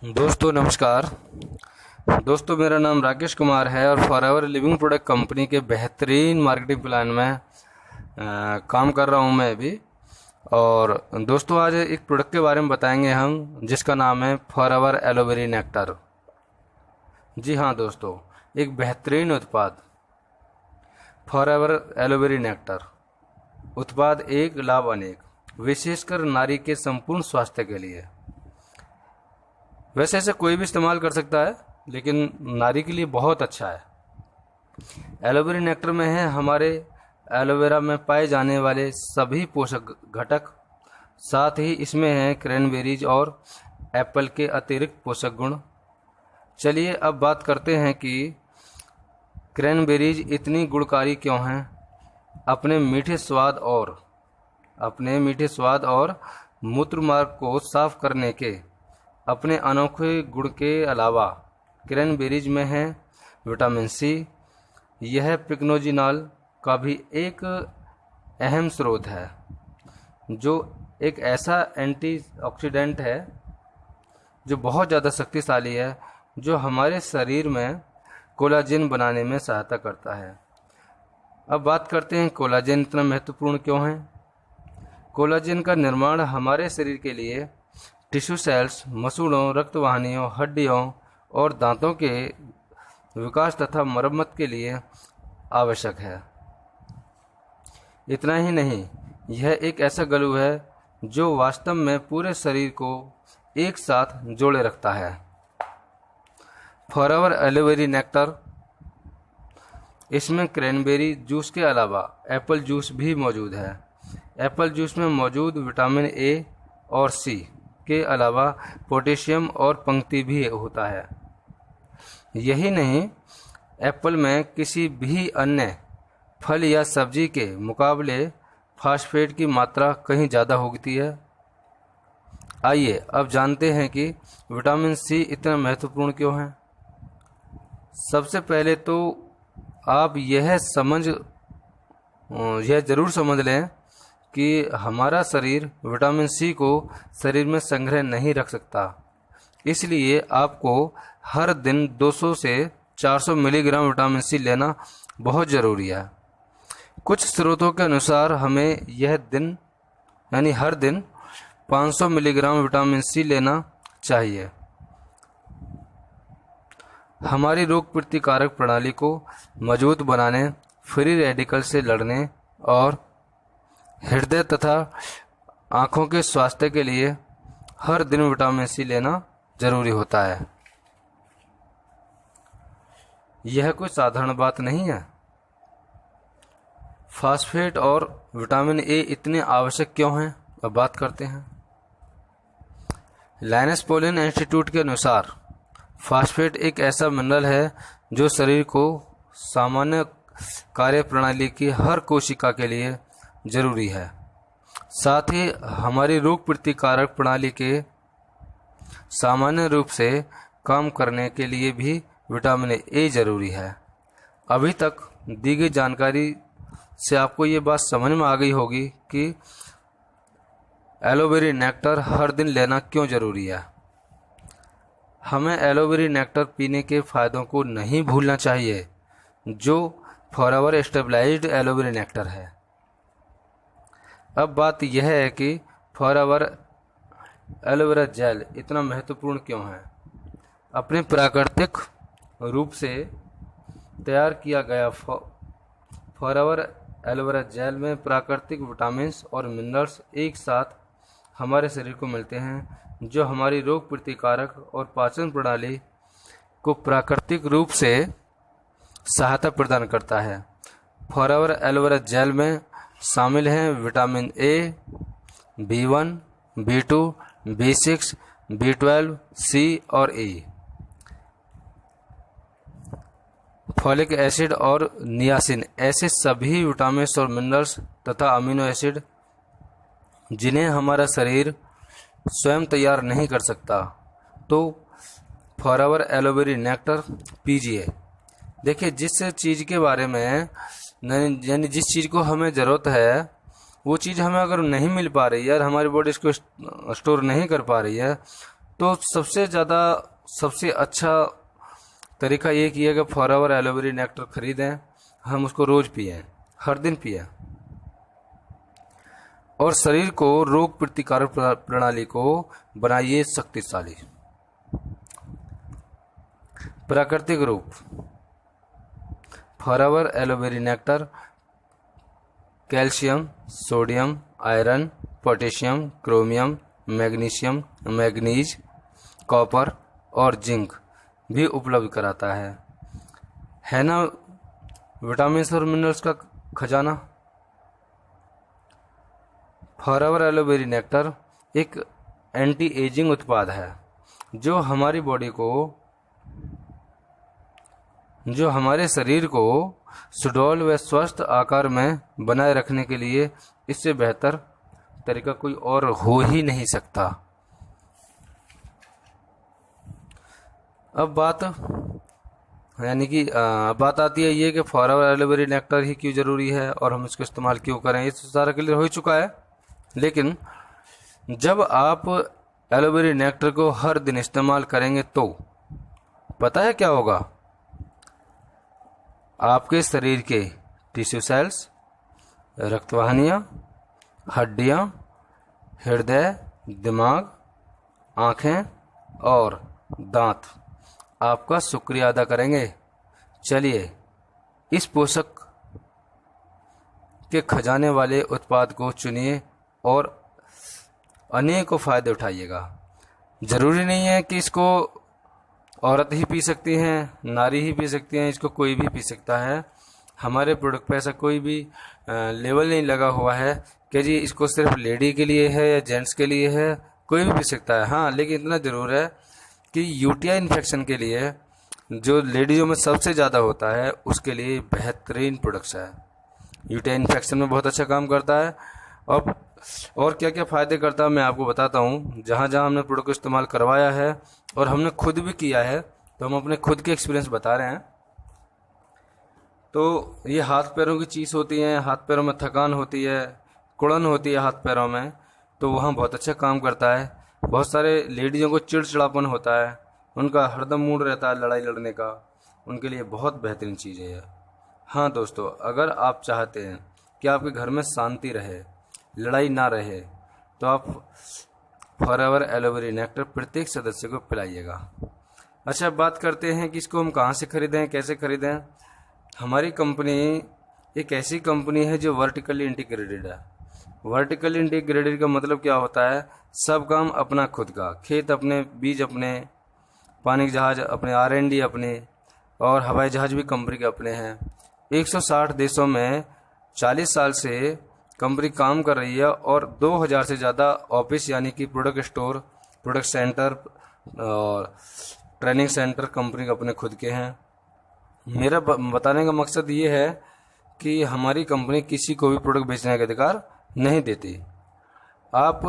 दोस्तों नमस्कार। दोस्तों मेरा नाम राकेश कुमार है और फॉरएवर लिविंग प्रोडक्ट कंपनी के बेहतरीन मार्केटिंग प्लान में काम कर रहा हूं मैं अभी। और दोस्तों आज एक प्रोडक्ट के बारे में बताएंगे हम, जिसका नाम है फॉरएवर एलोवेरा नेक्टर। जी हाँ दोस्तों, एक बेहतरीन उत्पाद फॉरएवर एलोवेरा नेक्टर। उत्पाद एक लाभ अनेक, विशेषकर नारी के संपूर्ण स्वास्थ्य के लिए। वैसे ऐसे कोई भी इस्तेमाल कर सकता है, लेकिन नारी के लिए बहुत अच्छा है। एलोवेरा नेक्टर में है हमारे एलोवेरा में पाए जाने वाले सभी पोषक घटक, साथ ही इसमें है क्रैनबेरीज और एप्पल के अतिरिक्त पोषक गुण। चलिए अब बात करते हैं कि क्रैनबेरीज इतनी गुणकारी क्यों हैं। अपने मीठे स्वाद और मूत्र मार्ग को साफ करने के अपने अनोखे गुण के अलावा क्रैनबेरीज में है विटामिन सी। यह पिक्नोजिनॉल का भी एक अहम स्रोत है, जो एक ऐसा एंटीऑक्सीडेंट है जो बहुत ज़्यादा शक्तिशाली है, जो हमारे शरीर में कोलाजन बनाने में सहायता करता है। अब बात करते हैं कोलाजन इतना महत्वपूर्ण क्यों है। कोलाजन का निर्माण हमारे शरीर के लिए टिश्यू सेल्स, मसूड़ों, रक्तवाहिनियों, हड्डियों और दांतों के विकास तथा मरम्मत के लिए आवश्यक है। इतना ही नहीं, यह एक ऐसा ग्लू है जो वास्तव में पूरे शरीर को एक साथ जोड़े रखता है। फॉरएवर एलोवेरा नेक्टर, इसमें क्रैनबेरी जूस के अलावा एप्पल जूस भी मौजूद है। एप्पल जूस में मौजूद विटामिन ए और सी के अलावा पोटेशियम और पंक्ति भी होता है। यही नहीं, एप्पल में किसी भी अन्य फल या सब्जी के मुकाबले फास्फेट की मात्रा कहीं ज़्यादा होती है। आइए अब जानते हैं कि विटामिन सी इतना महत्वपूर्ण क्यों है। सबसे पहले तो आप यह ज़रूर समझ लें कि हमारा शरीर विटामिन सी को शरीर में संग्रह नहीं रख सकता। इसलिए आपको हर दिन 200 से 400 मिलीग्राम विटामिन सी लेना बहुत ज़रूरी है। कुछ स्रोतों के अनुसार हमें हर दिन 500 मिलीग्राम विटामिन सी लेना चाहिए। हमारी रोग प्रतिकारक प्रणाली को मजबूत बनाने, फ्री रेडिकल से लड़ने और हृदय तथा आँखों के स्वास्थ्य के लिए हर दिन विटामिन सी लेना जरूरी होता है। यह कोई साधारण बात नहीं है। फास्फेट और विटामिन ए इतने आवश्यक क्यों हैं, अब बात करते हैं। लाइनस पॉलिन इंस्टीट्यूट के अनुसार फास्फेट एक ऐसा मिनरल है जो शरीर को सामान्य कार्य प्रणाली की हर कोशिका के लिए जरूरी है। साथ ही हमारी रोग प्रतिकारक प्रणाली के सामान्य रूप से काम करने के लिए भी विटामिन ए जरूरी है। अभी तक दी गई जानकारी से आपको ये बात समझ में आ गई होगी कि एलोवेरा नेक्टर हर दिन लेना क्यों जरूरी है। हमें एलोवेरा नेक्टर पीने के फायदों को नहीं भूलना चाहिए, जो फॉरएवर स्टेबलाइज्ड एलोवेरा नेक्टर है। अब बात यह है कि फॉरएवर एलोवेरा जेल इतना महत्वपूर्ण क्यों है। अपने प्राकृतिक रूप से तैयार किया गया फॉरएवर एलोवेरा जेल में प्राकृतिक विटामिन्स और मिनरल्स एक साथ हमारे शरीर को मिलते हैं, जो हमारी रोग प्रतिकारक और पाचन प्रणाली को प्राकृतिक रूप से सहायता प्रदान करता है। फॉरएवर एलोवेरा जेल में शामिल हैं vitamin A, B1, B2, B6, B12, C और E, फॉलिक एसिड और नियासिन, ऐसे सभी विटामिन्स और मिनरल्स तथा अमीनो एसिड जिन्हें हमारा शरीर स्वयं तैयार नहीं कर सकता। तो फॉरएवर एलोवेरा नेक्टर पीजिए। देखिए, जिस चीज़ के बारे में यानी जिस चीज़ को हमें ज़रूरत है, वो चीज़ हमें अगर नहीं मिल पा रही है और हमारी बॉडी इसको स्टोर नहीं कर पा रही है, तो सबसे अच्छा तरीका ये किया कि फॉरएवर एलोवेरा नेक्टर खरीदें, हम उसको रोज पिएं, हर दिन पिएं, और शरीर को रोग प्रतिकारक प्रणाली को बनाइए शक्तिशाली। प्राकृतिक रूप forever aloe vera nectar calcium, sodium, iron, potassium, chromium, magnesium, manganese, copper और जिंक भी उपलब्ध कराता है ना विटामिन और मिनरल्स का खजाना। फॉरएवर एलोवेरा नेक्टर एक एंटी एजिंग उत्पाद है जो हमारे शरीर को सुडौल व स्वस्थ आकार में बनाए रखने के लिए इससे बेहतर तरीका कोई और हो ही नहीं सकता। अब बात आती है ये कि फॉरएवर एलोवेरा नेक्टर ही क्यों ज़रूरी है और हम इसको इस्तेमाल क्यों करें। ये तो सारा क्लियर हो चुका है, लेकिन जब आप एलोवेरा नेक्टर को हर दिन इस्तेमाल करेंगे तो पता है क्या होगा। आपके शरीर के टिश्यू सेल्स, रक्तवाहिनियाँ, हड्डियाँ, हृदय, दिमाग, आँखें और दांत आपका शुक्रिया अदा करेंगे। चलिए इस पोषक के खजाने वाले उत्पाद को चुनिए और अनेकों फायदे उठाइएगा। ज़रूरी नहीं है कि इसको औरत ही पी सकती हैं, नारी ही पी सकती हैं, इसको कोई भी पी सकता है। हमारे प्रोडक्ट पे ऐसा कोई भी लेवल नहीं लगा हुआ है कि जी इसको सिर्फ लेडी के लिए है या जेंट्स के लिए है, कोई भी पी सकता है। हाँ, लेकिन इतना ज़रूर है कि यूटीआई इन्फेक्शन के लिए जो लेडीज़ों में सबसे ज़्यादा होता है उसके लिए बेहतरीन प्रोडक्ट्स है। यूटीआई इन्फेक्शन में बहुत अच्छा काम करता है। अब और क्या क्या फ़ायदे करता है मैं आपको बताता हूँ। जहाँ जहाँ हमने प्रोडक्ट इस्तेमाल करवाया है और हमने खुद भी किया है तो हम अपने खुद के एक्सपीरियंस बता रहे हैं। तो ये हाथ पैरों की चीज़ होती है, हाथ पैरों में थकान होती है, कुड़न होती है हाथ पैरों में, तो वहाँ बहुत अच्छा काम करता है। बहुत सारे लेडीज़ों को चिड़चिड़ापन होता है, उनका हरदम मूड रहता है लड़ाई लड़ने का, उनके लिए बहुत बेहतरीन चीज़ है यह। हाँ दोस्तों, अगर आप चाहते हैं कि आपके घर में शांति रहे, लड़ाई ना रहे, तो आप फॉरएवर एलोवेरा नेक्टर प्रत्येक सदस्य को पिलाइएगा। अच्छा, बात करते हैं कि इसको हम कहाँ से खरीदें, कैसे खरीदें। हमारी कंपनी एक ऐसी कंपनी है जो वर्टिकली इंटीग्रेटेड है। वर्टिकली इंटीग्रेटेड का मतलब क्या होता है, सब काम अपना खुद का, खेत अपने, बीज अपने, पानी के जहाज अपने, R&D अपने, और हवाई जहाज भी कंपनी के अपने हैं। 160 देशों में 40 साल से कंपनी काम कर रही है और 2000 से ज़्यादा ऑफिस यानी कि प्रोडक्ट स्टोर, प्रोडक्ट सेंटर और ट्रेनिंग सेंटर कंपनी के अपने खुद के हैं। मेरा बताने का मकसद ये है कि हमारी कंपनी किसी को भी प्रोडक्ट बेचने का अधिकार नहीं देती। आप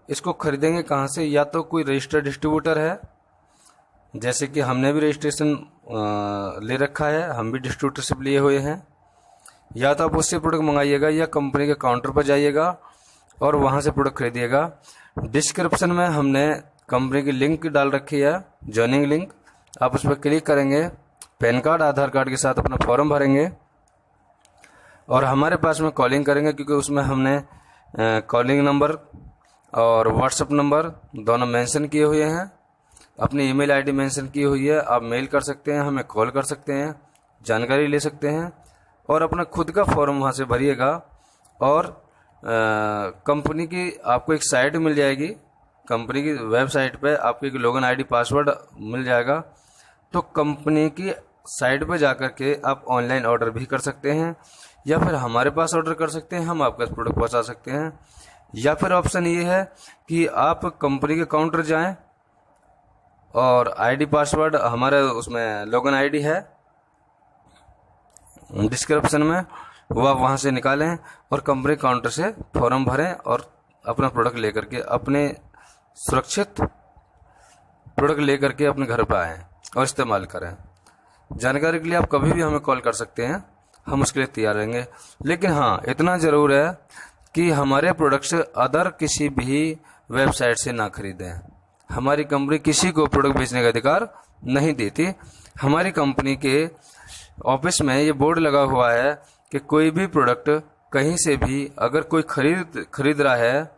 इसको खरीदेंगे कहाँ से, या तो कोई रजिस्टर्ड डिस्ट्रीब्यूटर है, जैसे कि हमने भी रजिस्ट्रेशन ले रखा है, हम भी डिस्ट्रीब्यूटरशिप लिए हुए हैं, या तो आप उससे प्रोडक्ट मंगाइएगा या कंपनी के काउंटर पर जाइएगा और वहाँ से प्रोडक्ट खरीदिएगा। डिस्क्रिप्शन में हमने कंपनी की लिंक डाल रखी है, ज्वाइनिंग लिंक, आप उस पर क्लिक करेंगे, पैन कार्ड, आधार कार्ड के साथ अपना फॉर्म भरेंगे और हमारे पास में कॉलिंग करेंगे, क्योंकि उसमें हमने कॉलिंग नंबर और व्हाट्सएप नंबर दोनों मेंशन किए हुए हैं, अपनी ईमेल आईडी मेंशन की हुई है। आप मेल कर सकते हैं, हमें कॉल कर सकते हैं, जानकारी ले सकते हैं और अपना खुद का फॉर्म वहाँ से भरिएगा। और कंपनी की आपको एक साइट मिल जाएगी, कंपनी की वेबसाइट पे आपको एक लॉगिन आईडी पासवर्ड मिल जाएगा। तो कंपनी की साइट पे जाकर के आप ऑनलाइन ऑर्डर भी कर सकते हैं, या फिर हमारे पास ऑर्डर कर सकते हैं, हम आपका प्रोडक्ट पहुंचा सकते हैं। या फिर ऑप्शन ये है कि आप कंपनी के काउंटर जाएं और आईडी पासवर्ड हमारे उसमें लॉगिन आईडी है डिस्क्रिप्शन में, वो आप वहाँ से निकालें और कंपनी काउंटर से फॉर्म भरें और अपना प्रोडक्ट लेकर के, अपने सुरक्षित प्रोडक्ट लेकर के अपने घर पर आएँ और इस्तेमाल करें। जानकारी के लिए आप कभी भी हमें कॉल कर सकते हैं, हम उसके लिए तैयार रहेंगे। लेकिन हाँ, इतना ज़रूर है कि हमारे प्रोडक्ट्स अदर किसी भी वेबसाइट से ना खरीदें। हमारी कंपनी किसी को प्रोडक्ट बेचने का अधिकार नहीं देती। हमारी कंपनी के ऑफिस में ये बोर्ड लगा हुआ है कि कोई भी प्रोडक्ट कहीं से भी अगर कोई खरीद रहा है,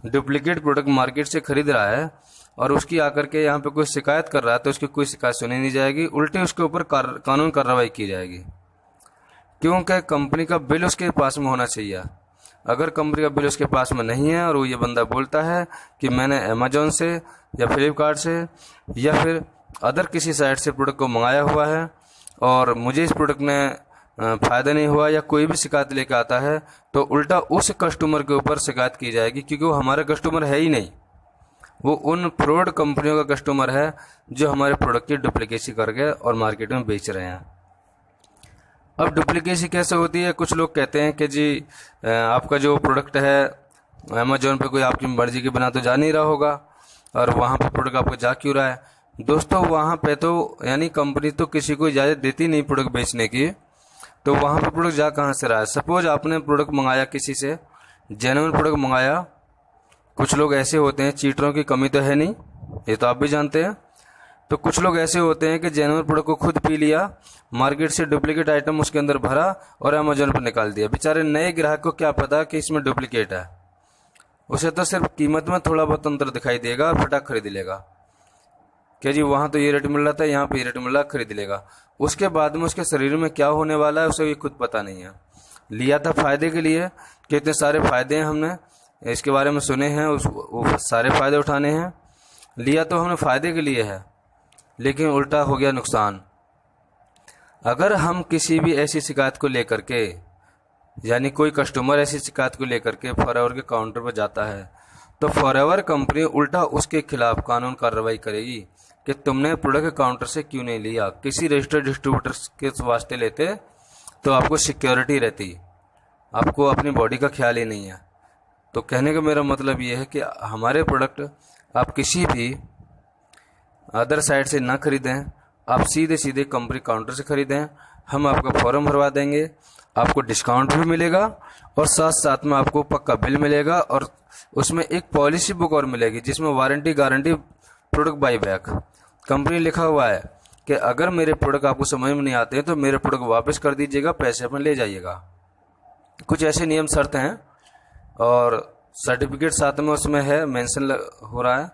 डुप्लीकेट प्रोडक्ट मार्केट से खरीद रहा है और उसकी आकर के यहाँ पे कोई शिकायत कर रहा है तो उसकी कोई शिकायत सुनी नहीं जाएगी, उल्टे उसके ऊपर कानून कार्रवाई की जाएगी। क्योंकि कंपनी का बिल उसके पास में होना चाहिए। अगर कंपनी का बिल उसके पास में नहीं है और वो ये बंदा बोलता है कि मैंने अमेजोन से या फ्लिपकार्ट से या फिर अदर किसी साइट से प्रोडक्ट को मंगाया हुआ है और मुझे इस प्रोडक्ट में फ़ायदा नहीं हुआ, या कोई भी शिकायत लेकर आता है, तो उल्टा उस कस्टमर के ऊपर शिकायत की जाएगी, क्योंकि वो हमारा कस्टमर है ही नहीं। वो उन फ्रॉड कंपनियों का कस्टमर है जो हमारे प्रोडक्ट की डुप्लीकेसी करके और मार्केट में बेच रहे हैं। अब डुप्लीकेसी कैसे होती है? कुछ लोग कहते हैं कि जी आपका जो प्रोडक्ट है अमेजोन पे कोई आपकी मर्जी के बिना तो जा नहीं रहा होगा और वहाँ पे प्रोडक्ट आपको जा क्यों रहा है? दोस्तों, वहाँ पे तो यानी कंपनी तो किसी को इजाज़त देती नहीं प्रोडक्ट बेचने की, तो वहाँ पे प्रोडक्ट जा कहाँ से रहा है? सपोज आपने प्रोडक्ट मंगाया किसी से, जेन्युइन प्रोडक्ट मंगाया। कुछ लोग ऐसे होते हैं, चीटरों की कमी तो है नहीं, ये तो आप भी जानते हैं। तो कुछ लोग ऐसे होते हैं कि जेन्युइन प्रोडक्ट को खुद पी लिया, मार्केट से डुप्लीकेट आइटम उसके अंदर भरा और अमेजोन पर निकाल दिया। बेचारे नए ग्राहक को क्या पता कि इसमें डुप्लीकेट है, उसे तो सिर्फ कीमत में थोड़ा बहुत अंतर दिखाई देगा और फटाक खरीद लेगा कि जी वहाँ तो ये रेट मिल रहा था, यहाँ पे ये रेट मिल रहा, खरीद लेगा। उसके बाद में उसके शरीर में क्या होने वाला है उसे ये खुद पता नहीं है। लिया था फ़ायदे के लिए, कितने सारे फ़ायदे हैं हमने इसके बारे में सुने हैं, वो सारे फ़ायदे उठाने हैं। लिया तो हमने फ़ायदे के लिए है, लेकिन उल्टा हो गया नुकसान। अगर हम किसी भी ऐसी शिकायत को लेकर के, यानी कोई कस्टमर ऐसी शिकायत को लेकर के फॉरएवर के काउंटर पर जाता है, तो फॉरएवर कंपनी उल्टा उसके खिलाफ कानून कार्रवाई करेगी कि तुमने प्रोडक्ट काउंटर से क्यों नहीं लिया। किसी रजिस्टर्ड डिस्ट्रीब्यूटर के वास्ते लेते तो आपको सिक्योरिटी रहती, आपको अपनी बॉडी का ख्याल ही नहीं है। तो कहने का मेरा मतलब ये है कि हमारे प्रोडक्ट आप किसी भी अदर साइट से ना खरीदें, आप सीधे सीधे कंपनी काउंटर से खरीदें। हम आपका फॉर्म भरवा देंगे, आपको डिस्काउंट भी मिलेगा और साथ साथ में आपको पक्का बिल मिलेगा और उसमें एक पॉलिसी बुक और मिलेगी जिसमें warranty guarantee product by back company लिखा हुआ है कि अगर मेरे प्रोडक्ट आपको समझ में नहीं आते हैं तो मेरे प्रोडक्ट वापस कर दीजिएगा, पैसे अपने ले जाइएगा। कुछ ऐसे नियम शर्त हैं और सर्टिफिकेट साथ में उसमें है, मेंशन हो रहा है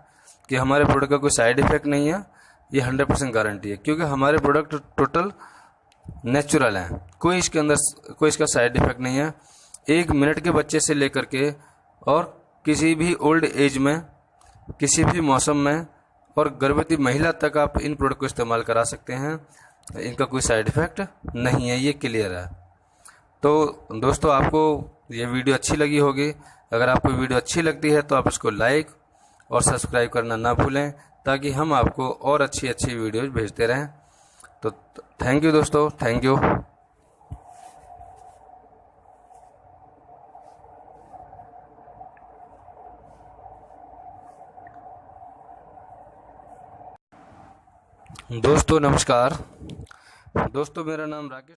कि हमारे प्रोडक्ट का कोई साइड इफेक्ट नहीं है, ये 100% गारंटी है, क्योंकि हमारे प्रोडक्ट टोटल नेचुरल हैं, कोई इसके अंदर कोई इसका साइड इफेक्ट नहीं है। 1 मिनट के बच्चे से लेकर के और किसी भी ओल्ड एज में, किसी भी मौसम में और गर्भवती महिला तक आप इन प्रोडक्ट को इस्तेमाल करा सकते हैं। इनका कोई साइड इफेक्ट नहीं है, ये क्लियर है। तो दोस्तों, आपको ये वीडियो अच्छी लगी होगी। अगर आपको वीडियो अच्छी लगती है तो आप इसको लाइक और सब्सक्राइब करना ना भूलें, ताकि हम आपको और अच्छी अच्छी वीडियोज़ भेजते रहें। तो थैंक यू दोस्तों, थैंक यू। दोस्तों नमस्कार। दोस्तों, मेरा नाम राकेश।